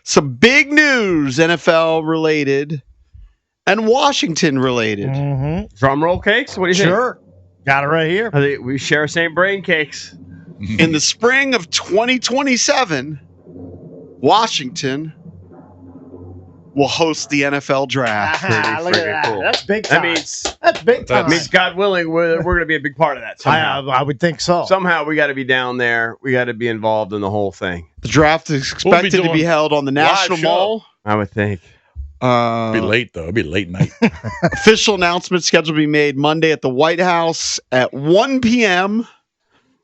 Some big news, NFL related and Washington related. Mm-hmm. Drum roll cakes? What do you think? Sure. Got it right here. I think we share same brain cakes. In the spring of 2027, Washington will host the NFL draft. Look at that. cool. That's big time. That means, That's big time. God willing, we're going to be a big part of that somehow. I would think so. Somehow we got to be down there. We got to be involved in the whole thing. The draft is expected to be held on the National Mall. I would think. It'd be late, though. It'd be late night. Official announcement scheduled to be made Monday at the White House at 1 p.m.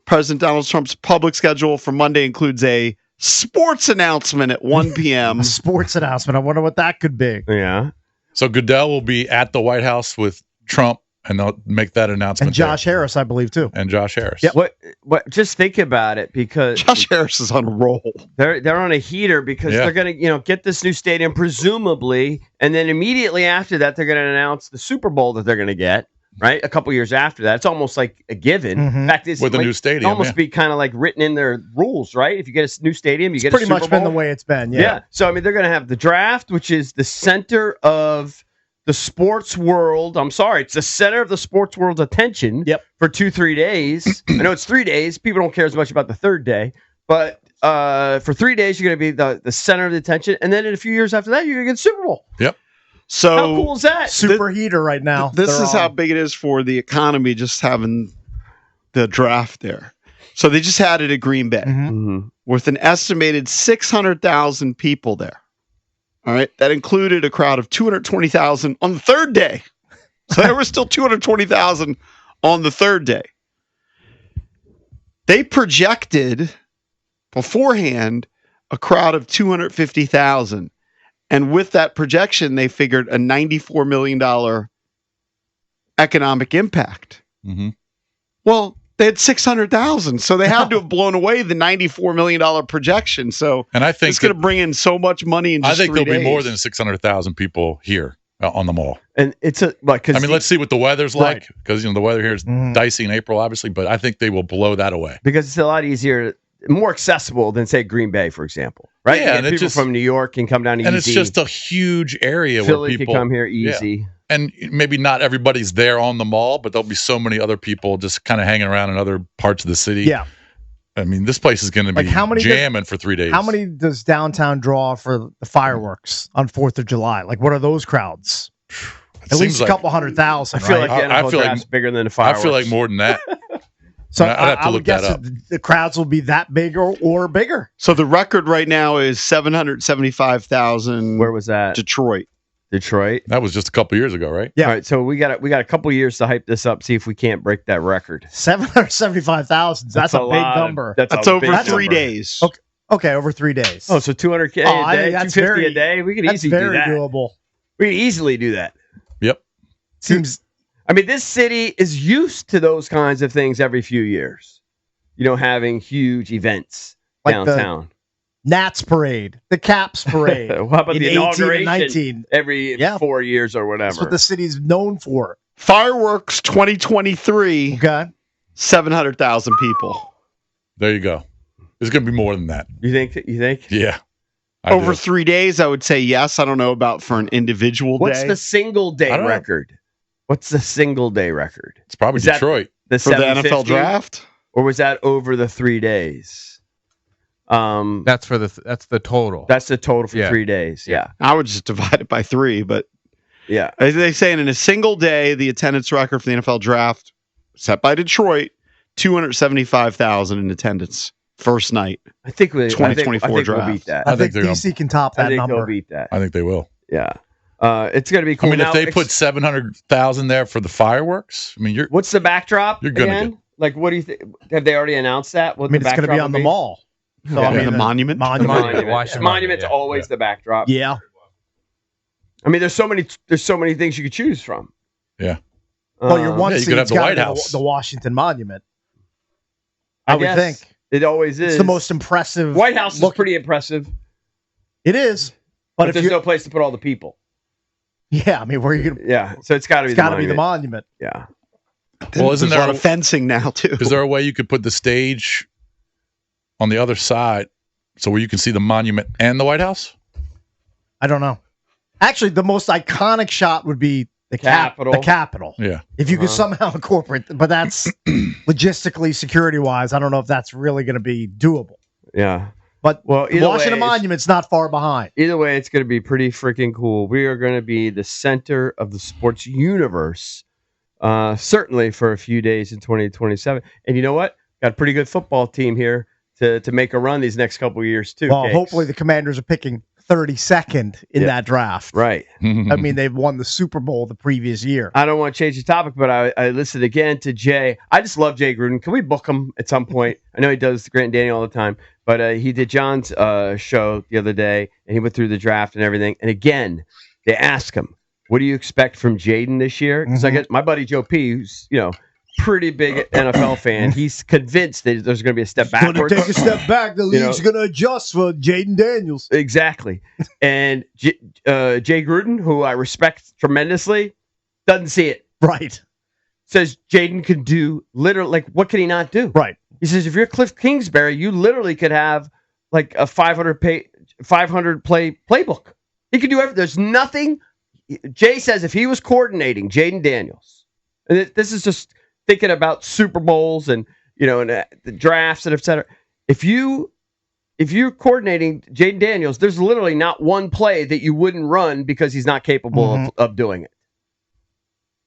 President Donald Trump's public schedule for Monday includes a sports announcement at 1 p.m. A sports announcement. I wonder what that could be. Yeah. So Goodell will be at the White House with Trump, and they'll make that announcement. And Josh Harris, I believe, too. And Josh Harris. Yep. What? Just think about it, because Josh Harris is on a roll. they're on a heater because they're going to get this new stadium presumably, and then immediately after that they're going to announce the Super Bowl that they're going to get. Right, a couple years after that, it's almost like a given. Mm-hmm. In fact, it's With a new stadium, almost be kind of like written in their rules, right? If you get a new stadium, you get pretty a Super much Bowl. been the way it's been. Yeah. So I mean, they're going to have the draft, which is the center of the sports world. I'm sorry, it's the center of the sports world's attention. Yep. For 2-3 days. I know it's 3 days. People don't care as much about the third day, but for 3 days you're going to be the center of the attention, and then in a few years after that, you're going to get the Super Bowl. Yep. So how cool is that? Super heater right now. This is how big it is for the economy, just having the draft there. So they just had it at Green Bay with an estimated 600,000 people there. All right. That included a crowd of 220,000 on the third day. So there were still 220,000 on the third day. They projected beforehand a crowd of 250,000. And with that projection, they figured a $94 million economic impact. Mm-hmm. Well, they had 600,000, so they had to have blown away the $94 million projection. So, and I think it's going to bring in so much money in just 3 days. I think there'll be more than 600,000 people here on the mall. And it's let's see what the weather's like, because the weather here is dicey in April, obviously. But I think they will blow that away because it's a lot easier, more accessible than say Green Bay, for example. Right? Yeah, and people from New York can come down easy. And it's just a huge area Philly where people can come here easy. Yeah. And maybe not everybody's there on the mall, but there'll be so many other people just kind of hanging around in other parts of the city. Yeah. I mean, this place is going to be jamming for 3 days. How many does downtown draw for the fireworks on 4th of July? Like, what are those crowds? At least a couple 100,000. I feel right? like the NFL draft's bigger than the fireworks. I feel like more than that. So I'd have to look that up. The crowds will be that big or bigger. So the record right now is 775,000. Where was that? Detroit. That was just a couple years ago, right? Yeah. All right. So we got a couple years to hype this up. See if we can't break that record. 775,000. That's a big number. That's over 3 days. Okay, over 3 days. Oh, so 200K a day, 250 a day. We could easily do that. That's very doable. We could easily do that. Yep. Seems. I mean, this city is used to those kinds of things every few years. Having huge events like downtown. The Nats parade, the Caps parade. How about in the 18 inauguration and 19? Every 4 years or whatever. That's what the city's known for. Fireworks 2023. Okay. 700,000 people. There you go. There's going to be more than that. You think? Yeah. Over 3 days, I would say yes. I don't know about for an individual What's day. the single day record? What's the single day record? It's probably Detroit. For the NFL draft? Or was that over the 3 days? That's the total. That's the total for 3 days. Yeah. I would just divide it by 3, but yeah. As they say, in a single day, the attendance record for the NFL draft set by Detroit, 275,000 in attendance first night. I think 2024 draft. We'll beat that. I think DC can top that number. They'll beat that. I think they will. Yeah. It's going to be cool. I mean, if they put 700,000 there for the fireworks, I mean, what's the backdrop? You're going to like, what do you think? Have they already announced that? It's going to be on the mall. So I mean, the monument. Monument's always the backdrop. Yeah. I mean, there's so many things you could choose from. Yeah. Well, your one you could have the White House, the Washington Monument. I would think it always is. It's the most impressive. White House is pretty impressive. It is, but there's no place to put all the people. Yeah, I mean, where are you? Yeah, so it's got to be. It's got to be the monument. Yeah. Well, isn't there a lot of fencing now too? Is there a way you could put the stage on the other side, so where you can see the monument and the White House? I don't know. Actually, the most iconic shot would be the Capitol. The Capitol. Yeah. If you could somehow incorporate, but that's logistically, security-wise, I don't know if that's really going to be doable. Yeah. But Washington Washington Monument's not far behind. Either way, it's going to be pretty freaking cool. We are going to be the center of the sports universe, certainly for a few days in 2027. And you know what? Got a pretty good football team here to make a run these next couple of years, too. Well, hopefully the Commanders are picking 32nd in that draft. Right. I mean, they've won the Super Bowl the previous year. I don't want to change the topic, but I listened again to Jay. I just love Jay Gruden. Can we book him at some point? I know he does Grant and Danny all the time, but he did John's show the other day, and he went through the draft and everything. And again, they asked him, what do you expect from Jaden this year? Because I get my buddy Joe P, who's, pretty big NFL fan. He's convinced that there's going to be a step backwards. Going to take a step back. The league's going to adjust for Jaden Daniels. Exactly. And Jay Gruden, who I respect tremendously, doesn't see it. Right. Says Jaden can do literally, what can he not do? Right. He says, if you're Cliff Kingsbury, you literally could have like a 500 play playbook. He could do everything. There's nothing. Jay says if he was coordinating Jaden Daniels, and this is just thinking about Super Bowls and the drafts and et cetera. If you're coordinating Jaden Daniels, there's literally not one play that you wouldn't run because he's not capable of doing it.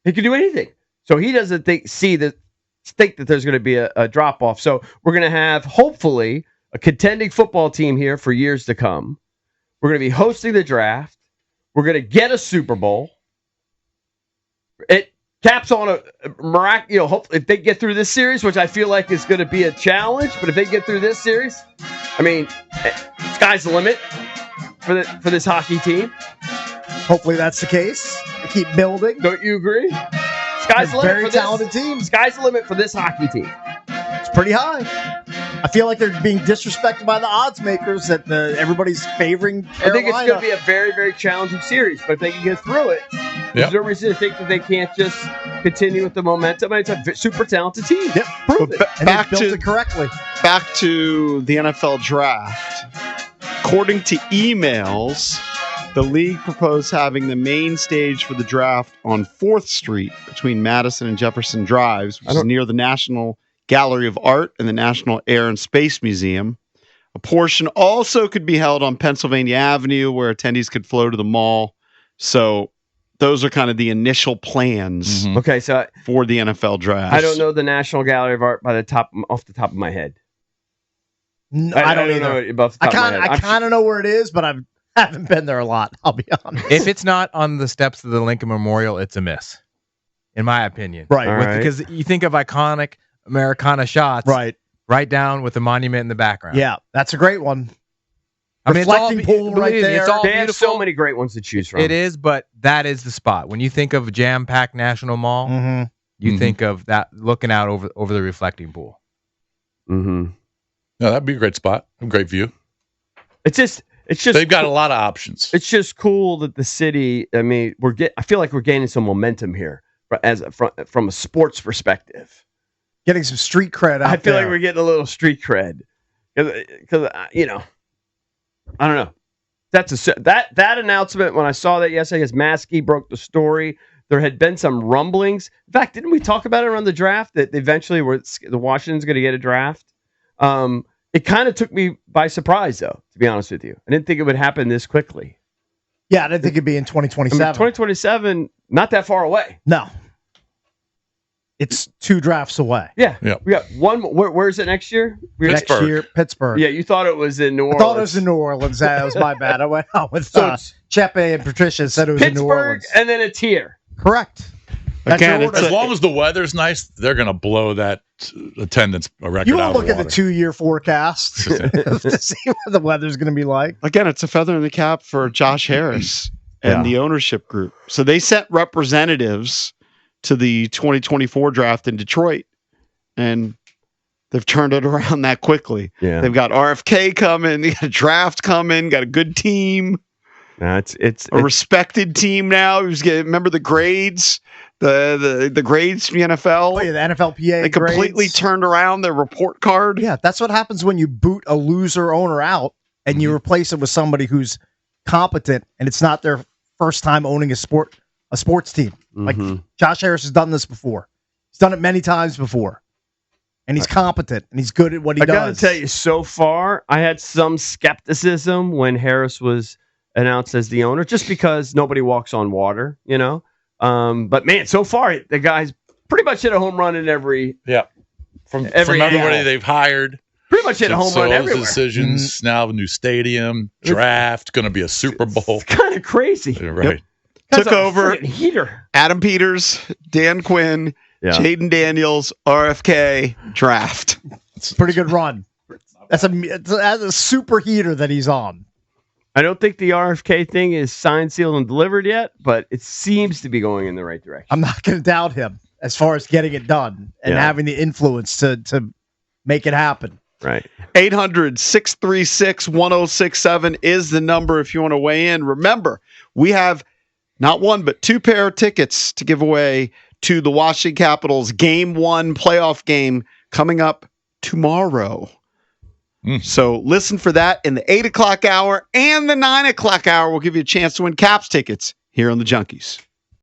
He can do anything. So he doesn't think that there's going to be a drop off. So we're going to have hopefully a contending football team here for years to come. We're going to be hosting the draft. We're going to get a Super Bowl. It caps on a miraculous. Hopefully, if they get through this series, which I feel like is going to be a challenge, but if they get through this series, I mean, sky's the limit for this hockey team. Hopefully, that's the case. They keep building. Don't you agree? Sky's the limit very for this talented team. Sky's the limit for this hockey team. It's pretty high. I feel like they're being disrespected by the odds makers that everybody's favoring Carolina. I think it's going to be a very, very challenging series, but if they can get through it, there's no reason to think that they can't just continue with the momentum. It's a super talented team. Yep, prove it. And they built it correctly. Back to the NFL draft. According to emails, the league proposed having the main stage for the draft on 4th Street between Madison and Jefferson Drives, which is near the National Gallery of Art and the National Air and Space Museum. A portion also could be held on Pennsylvania Avenue, where attendees could flow to the mall. So those are kind of the initial plans. Okay, so for the NFL draft. I don't know the National Gallery of Art off the top of my head. I don't either. I kind of know where it is, but I haven't been there a lot. I'll be honest. If it's not on the steps of the Lincoln Memorial, it's a miss, in my opinion. Right. Because you think of iconic Americana shots, right down with the monument in the background. Yeah, that's a great one. I mean, reflecting pool right there. It's all they have so many great ones to choose from. It is, but that is the spot. When you think of jam-packed National Mall, you think of that looking out over the reflecting pool. No, that'd be a great spot. A great view. It's just they've got a lot of options. It's just cool that the city. I mean, I feel like we're gaining some momentum here from a sports perspective. Getting some street cred out there. I feel like we're getting a little street cred because I don't know. That announcement when I saw that yesterday, as Maskey broke the story, there had been some rumblings. In fact, didn't we talk about it around the draft that eventually the Washington's going to get a draft? It kind of took me by surprise, though, to be honest with you. I didn't think it would happen this quickly. Yeah, I didn't think it'd be in 2027. 2027, not that far away. No. It's 2 drafts away. Yeah. We got one. Where is it next year? Next year, Pittsburgh. Yeah, you thought it was in New Orleans. I thought it was in New Orleans. That was my bad. I went out with Chepe and Patricia said it was in New Orleans. Pittsburgh, and then it's here. Correct. Again, as long as the weather's nice, they're going to blow that attendance record. You want to look at the 2-year forecast to see what the weather's going to be like. Again, it's a feather in the cap for Josh Harris and the ownership group. So they sent representatives to the 2024 draft in Detroit, and they've turned it around that quickly. Yeah. They've got RFK coming, they got a draft coming, got a good team. It's a respected team now. Remember the grades? The grades from the NFL? Oh, yeah, the NFLPA. They completely turned around their report card. Yeah, that's what happens when you boot a loser owner out and you replace it with somebody who's competent, and it's not their first time owning a sports team. Like Josh Harris has done this before. He's done it many times before. And he's competent, and he's good at what he does. I got to tell you, so far, I had some skepticism when Harris was announced as the owner, just because nobody walks on water, you know? But, man, so far, the guy's pretty much hit a home run in every from everybody they've hired. Pretty much hit a home run everywhere. Decisions, now a new stadium, draft, going to be a Super Bowl. It's kind of crazy. Yeah, right. Took over heater. Adam Peters, Dan Quinn, Jaden Daniels, RFK, draft. It's a pretty good run. That's a super heater that he's on. I don't think the RFK thing is signed, sealed, and delivered yet, but it seems to be going in the right direction. I'm not going to doubt him as far as getting it done and having the influence to make it happen. Right. 800-636-1067 is the number if you want to weigh in. Remember, we have not one, but 2 pair of tickets to give away to the Washington Capitals Game 1 playoff game coming up tomorrow. So listen for that in the 8 o'clock hour and the 9 o'clock hour. We'll give you a chance to win Caps tickets here on the Junkies.